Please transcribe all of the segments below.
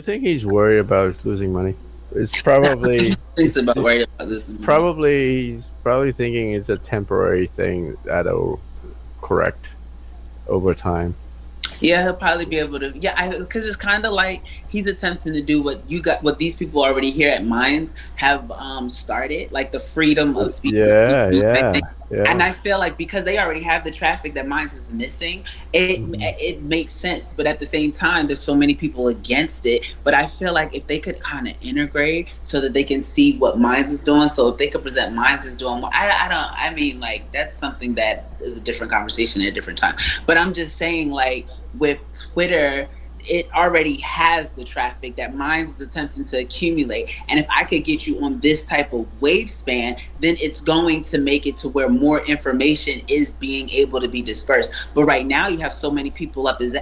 think he's worried about losing money? It's probably Thinks about worried about this money. he's probably thinking it's a temporary thing that'll correct over time. Yeah, he'll probably be able to. Yeah, because it's kind of like he's attempting to do what these people already here at Minds have started, like the freedom of speech and free Yeah, speech type thing. yeah, And yeah. I feel like because they already have the traffic that Minds is missing, Hmm. it makes sense. But at the same time, there's so many people against it. But I feel like if they could kind of integrate so that they can see what Minds is doing, so if they could present Minds is doing, I don't. I mean, like that's something that is a different conversation at a different time. But I'm just saying, like with Twitter, it already has the traffic that Minds is attempting to accumulate. And if I could get you on this type of wave span, then it's going to make it to where more information is being able to be dispersed. But right now, you have so many people up as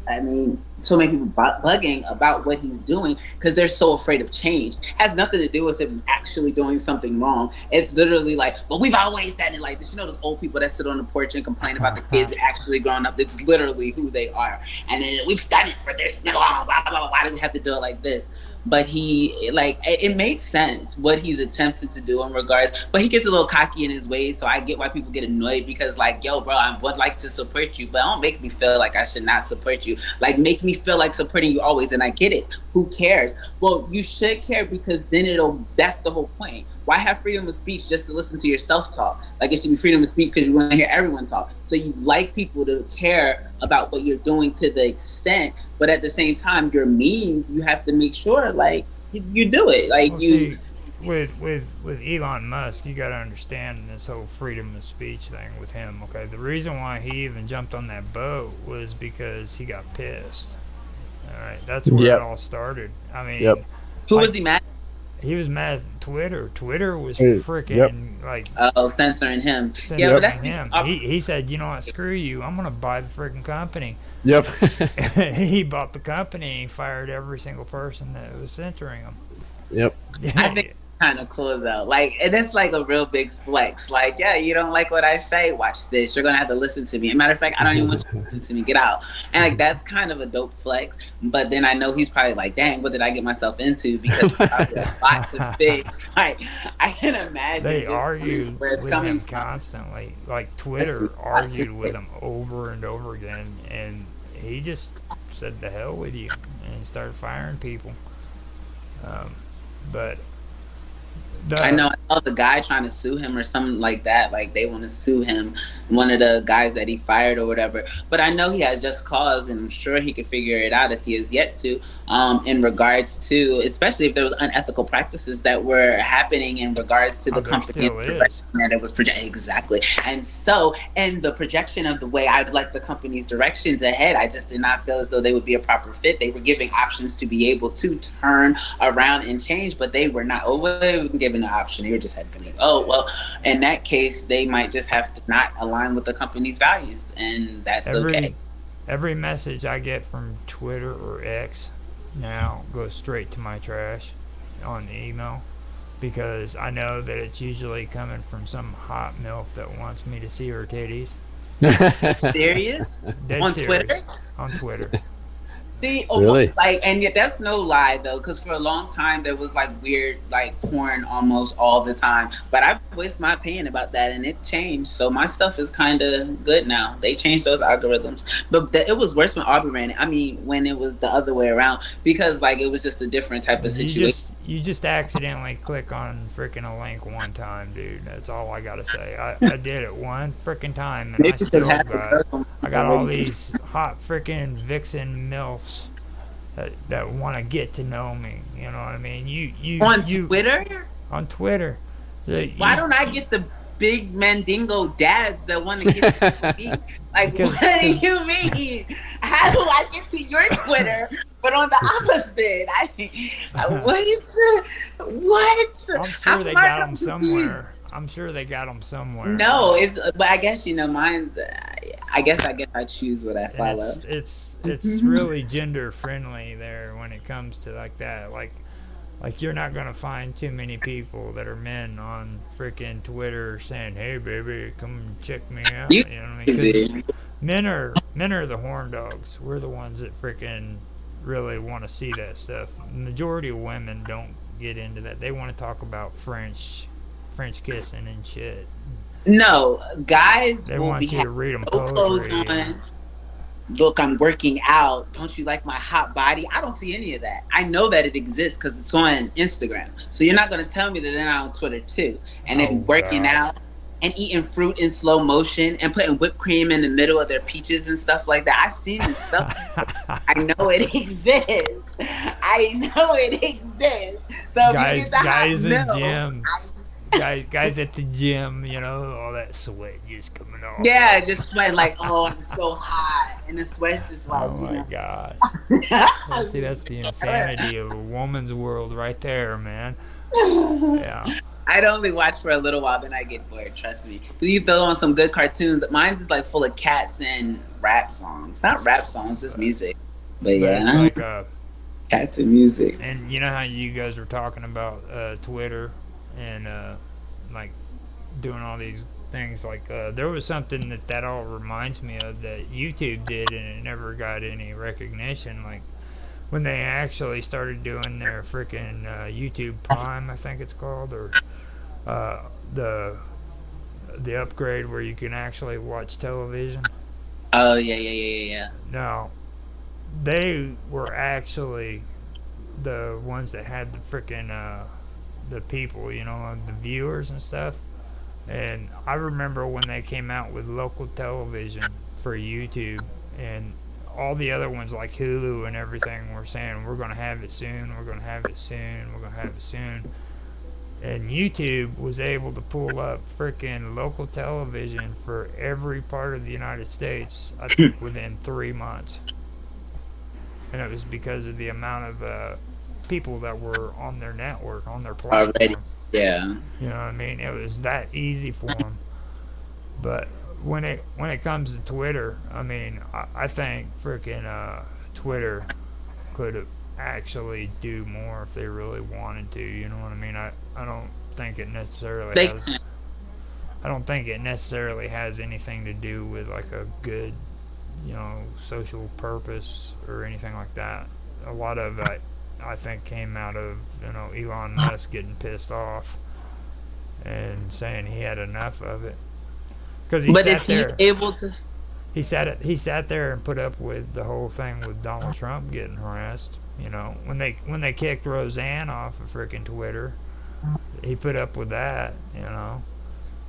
I mean, so many people bugging about what he's doing because they're so afraid of change. It has nothing to do with him actually doing something wrong. It's literally like, well, we've always done it like this. You know, those old people that sit on the porch and complain about the kids actually growing up. It's literally who they are. And then we've done it for this. Blah, blah, blah, blah. Why does he have to do it like this? But he like it makes sense what he's attempted to do in regards, but he gets a little cocky in his ways, so I get why people get annoyed because like, yo bro, I would like to support you, but don't make me feel like I should not support you. Like make me feel like supporting you always. And I get it, who cares? Well, you should care because then that's the whole point. Why have freedom of speech just to listen to yourself talk? Like it should be freedom of speech because you want to hear everyone talk. So you like people to care about what you're doing to the extent, but at the same time, your means you have to make sure like you do it. Like Well, you, see, with Elon Musk, you got to understand this whole freedom of speech thing with him. Okay, the reason why he even jumped on that boat was because he got pissed. All right, that's where it Yep, all started. I yep, mean, who like was he mad? he was mad at Twitter. Twitter was yep, freaking like Oh, censoring him. Yeah, but censoring that's him. He said, you know what, screw you. I'm gonna buy the freaking company. yep. He bought the company and he fired every single person that was censoring Yep. I think him. kind of cool though. Like, and it's like a real big flex. Like, yeah, you don't like what I say? Watch this. You're gonna have to listen to me. As a matter of fact, I don't even want you to listen to me. Get out. And like that's kind of a dope flex. But then I know he's probably like, dang, what did I get myself into? Because it's probably a lot to fix. Like, I can imagine They just argued where it's with coming him from. constantly. Like That's a Twitter lot to argued with fix. him over and over again, and he just said the hell with you and he started firing people. Um, but I the know. I saw the guy trying to sue him or something like that. Like they want to sue him, one of the guys that he fired or whatever. But I know he has just cause, and I'm sure he could figure it out if he has yet to. In regards to, especially if there was unethical practices that were happening in regards to oh, the there company and still the is. direction that it was projected exactly. And so, in the projection of the way I'd like the company's directions ahead, I just did not feel as though they would be a proper fit. They were giving options to be able to turn around and change, but they were not. Oh, they were given an option. You just had to leave. Oh well, in that case, they might just have to not align with the company's values, and that's okay. Every every message I get from Twitter or X now goes straight to my trash on email because I know that it's usually coming from some hot milf that wants me to see her titties. Serious Dead on Twitter. serious on Twitter. See, Really? like, and yet that's no lie though, because for a long time there was like weird, like porn almost all the time. But I voiced my opinion about that, and it changed. So my stuff is kind of good now. They changed those algorithms, but it was worse when Aubrey ran it. I mean, when it was the other way around, because like it was just a different type of situation. You just accidentally click on freaking a link one time, dude. That's all I gotta say. I did it one freaking time, and Maybe I because still half the got girls I got all already. these hot freaking vixen milfs that want to get to know me. You know what I mean? On You Twitter. on Twitter. Why don't I get the big mandingo dads that want to get to me? Like, because what do because you mean? How do I get to your Twitter, but on the opposite? What? I'm How sure they smart got are them these? somewhere. I'm sure they got them somewhere. No, it's. But I guess mine's. I guess I choose what I And follow. it's really gender friendly there when it comes to like that. Like you're not gonna find too many people that are men on freaking Twitter saying, "Hey, baby, come check me out." You You know what I mean? Because crazy? men are the horn dogs. We're the ones that freaking really want to see that stuff. The majority of women don't get into that. They want to talk about French kissing and shit. No, guys They will be want you having to read them no clothes poetry and on. Look, I'm working out. Don't you like my hot body? I don't see any of that. I know that it exists because it's on Instagram. So you're not going to tell me that they're not on Twitter too. And they be oh working god. out and eating fruit in slow motion and putting whipped cream in the middle of their peaches and stuff like that. I've seen this stuff. I know it exists. I know it exists. So if you get guys the hot guys in milk, gym. Guys at the gym, you know, all that sweat just coming off. yeah, just sweat like, oh, I'm so hot. And the sweat's just like, Oh you my know. gosh. See, that's the insanity of a woman's world right there, man. Yeah. I'd only watch for a little while, then I get bored. Trust me. But you throw on some good cartoons. Mine's is like full of cats and rap songs. Not rap songs, just music. But But it's yeah, like cats and music. and you know how you guys were talking about Twitter and like doing all these things. Like there was something that all reminds me of that YouTube did, and it never got any recognition. Like when they actually started doing their freaking YouTube Prime, I think it's called, or uh, the the upgrade where you can actually watch television. Oh yeah, yeah, yeah, yeah, yeah. Now they were actually the ones that had the freaking the people, you know, the viewers and stuff. And I remember when they came out with local television for YouTube, and all the other ones like Hulu and everything were saying we're gonna have it soon, we're gonna have it soon, we're gonna have it soon. And YouTube was able to pull up freaking local television for every part of the United States, I think, within 3 months. And it was because of the amount of people that were on their network, on their Already, platform. yeah. You know what I mean? It was that easy for them. But when it comes to Twitter, I mean, I think freaking Twitter could actually do more if they really wanted to. You know what I mean? I don't think it necessarily They has. I don't think it necessarily has anything to do with like a good, you know, social purpose or anything like that. A lot of it, I think, came out of, you know, Elon Musk getting pissed off and saying he had enough of it because he But if sat he's there. able to, He sat there and put up with the whole thing with Donald Trump getting harassed. You know, when they kicked Roseanne off of freaking Twitter, he put up with that. You know,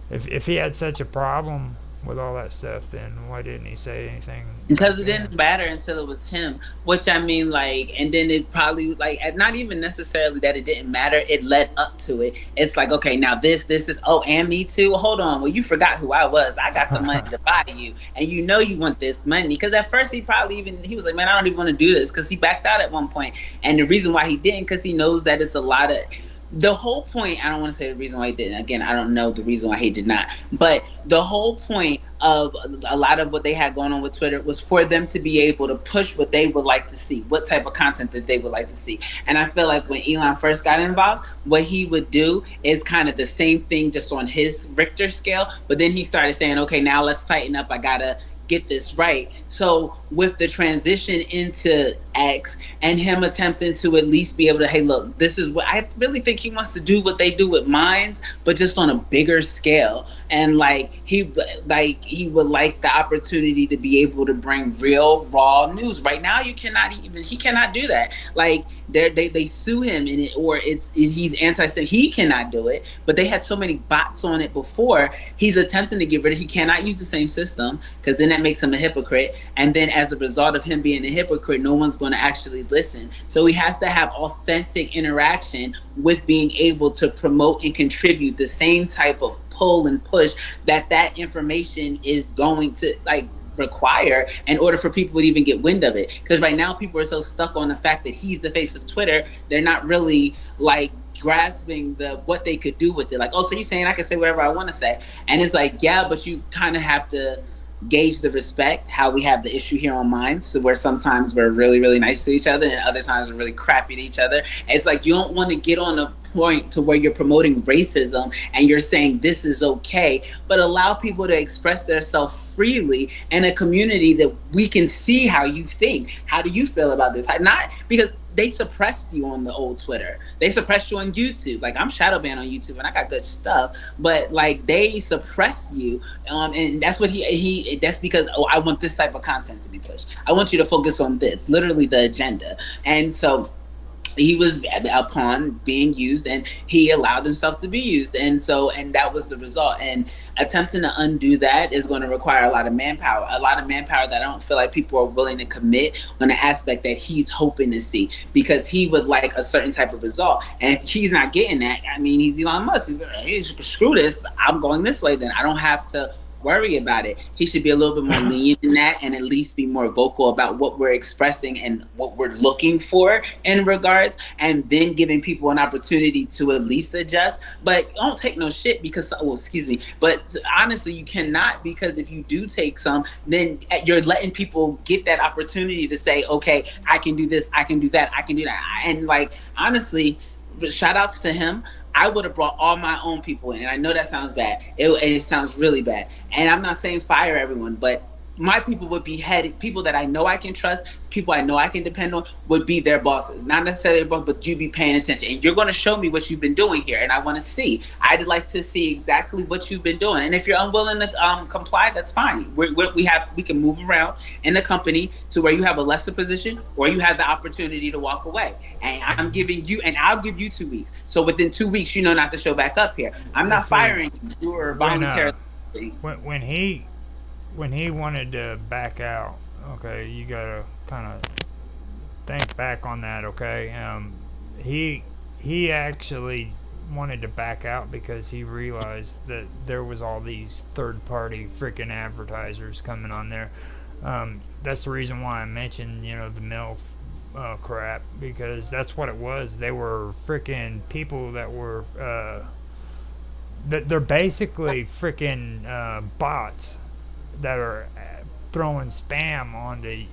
if he had such a problem with all that stuff, then why didn't he say anything because it didn't then? matter until it was him, which I mean, like, and then it probably, like, not even necessarily that it didn't matter, it led up to it. It's like, okay, now this, oh, and me too. Well, hold on, well, you forgot who I was. I got the money to buy you, and you know you want this money. Because at first he was like, man, I don't even want to do this, because he backed out at one point. And the reason why he didn't, because he knows that it's a lot of, the whole point, I don't want to say the reason why he didn't. Again, I don't know the reason why he did not. But the whole point of a lot of what they had going on with Twitter was for them to be able to push what they would like to see, what type of content that they would like to see. And I feel like when Elon first got involved, what he would do is kind of the same thing, just on his Richter scale. But then he started saying, okay, now let's tighten up. I got to get this right. So with the transition into X and him attempting to at least be able to, hey, look, this is what I really think he wants to do, what they do with Minds, but just on a bigger scale. And he would like the opportunity to be able to bring real raw news. Right now, he cannot do that. Like they sue him in it, or he's anti-Semitic. He cannot do it. But they had so many bots on it before. He's attempting to get rid of. He cannot use the same system, because then that makes him a hypocrite. And then as a result of him being a hypocrite, no one's going to actually listen. So he has to have authentic interaction with being able to promote and contribute the same type of pull and push that information is going to require in order for people to even get wind of it. Because right now people are so stuck on the fact that he's the face of Twitter, they're not really grasping what they could do with it. Like, oh, so you're saying I can say whatever I want to say? And it's like, yeah, but you kind of have to gauge the respect, how we have the issue here on Minds, so where sometimes we're really, really nice to each other and other times we're really crappy to each other. And it's like, you don't want to get on a point to where you're promoting racism and you're saying this is okay, but allow people to express themselves freely in a community that we can see how you think. How do you feel about this? Not because they suppressed you on the old Twitter. They suppressed you on YouTube. Like, I'm shadow banned on YouTube and I got good stuff, but like they suppress you, and that's what he. That's because, oh, I want this type of content to be pushed. I want you to focus on this, literally the agenda, and so he was upon being used and he allowed himself to be used, and that was the result. And attempting to undo that is going to require a lot of manpower that I don't feel like people are willing to commit on the aspect that he's hoping to see, because he would like a certain type of result, and if he's not getting that, I mean, he's Elon Musk. He's gonna, hey, screw this, I'm going this way, then I don't have to worry about it. He should be a little bit more lenient in that, and at least be more vocal about what we're expressing and what we're looking for in regards, and then giving people an opportunity to at least adjust. But don't take no shit because, oh, excuse me, but honestly, you cannot, because if you do take some, then you're letting people get that opportunity to say, okay, I can do this, I can do that, I can do that. And like, honestly, shout outs to him. I would have brought all my own people in, and I know that sounds bad. It sounds really bad, and I'm not saying fire everyone, but my people would be headed. People that I know I can trust, people I know I can depend on, would be their bosses. Not necessarily their boss, but you be paying attention, and you're going to show me what you've been doing here, and I want to see. I'd like to see exactly what you've been doing, and if you're unwilling to comply, that's fine. We can move around in the company to where you have a lesser position, or you have the opportunity to walk away. And I'm giving you, and I'll give you 2 weeks. So within 2 weeks, you know not to show back up here. I'm not firing you. You are voluntarily. When he wanted to back out, okay, you gotta kind of think back on that, okay? He actually wanted to back out because he realized that there was all these third-party freaking advertisers coming on there. That's the reason why I mentioned, the MILF crap, because that's what it was. They were freaking people that were they're basically freaking bots that are throwing spam onto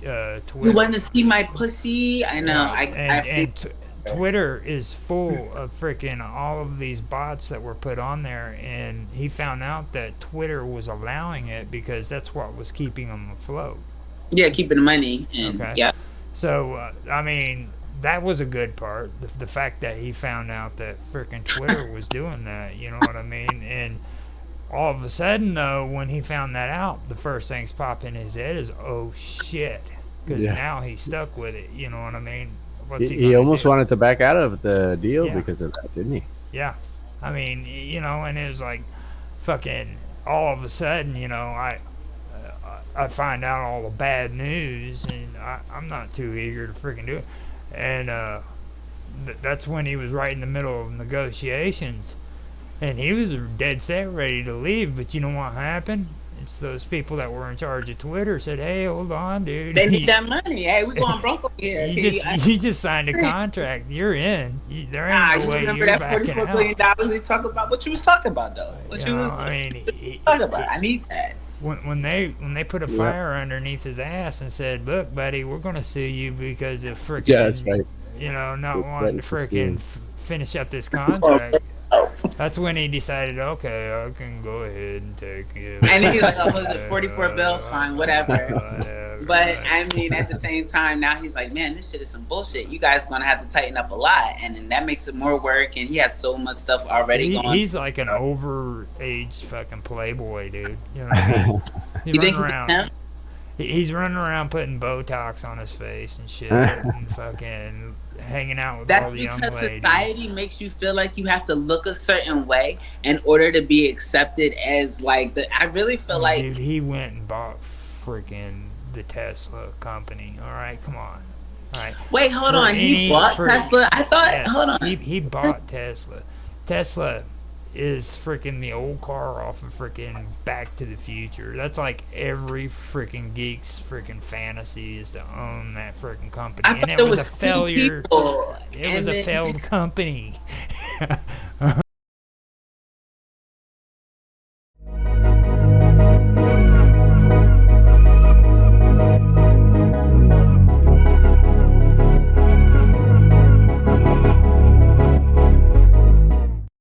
Twitter. You want to see my pussy? I know. I've seen. Twitter is full of freaking all of these bots that were put on there, and he found out that Twitter was allowing it because that's what was keeping them afloat. Yeah, keeping the money. And, okay. Yeah. So, I mean, that was a good part. The fact that he found out that freaking Twitter was doing that, you know what I mean? And all of a sudden, though, when he found that out, the first things pop in his head is, oh, shit. Because now he's stuck with it, you know what I mean? He almost wanted to back out of the deal because of that, didn't he? Yeah. I mean, and it was like fucking all of a sudden, I find out all the bad news, and I'm not too eager to freaking do it. And that's when he was right in the middle of negotiations. And he was dead set ready to leave, but you know what happened? It's those people that were in charge of Twitter said, hey, hold on, dude. They need that money. Hey, we going broke over here. You just signed a contract. You're in. There ain't no way remember you're that $44 billion he talked about? What you was talking about, though? Talking about? I need that. When they put a fire underneath his ass and said, look, buddy, we're going to sue you because of freaking, that's right. Not wanting to freaking finish up this contract. That's when he decided, okay, I can go ahead and take it. And then he's like, oh, was it 44 bill? Fine, whatever. But I mean, at the same time, now he's like, man, this shit is some bullshit. You guys gonna have to tighten up a lot, and then that makes it more work. And he has so much stuff already going. He's like an overage fucking playboy, dude. You know what I mean? You think he's him? He's running around putting Botox on his face and shit, and fucking hanging out with all the young ladies. That's because society makes you feel like you have to look a certain way in order to be accepted as like the. I really feel like dude, he went and bought freaking the Tesla company. All right, come on. All right. Wait, hold on. He bought Tesla. I thought. Yes, hold on. He bought Tesla. Tesla is freaking the old car off of freaking Back to the Future. That's like every freaking geek's freaking fantasy is to own that freaking company. And it was a failure. It was a failed company.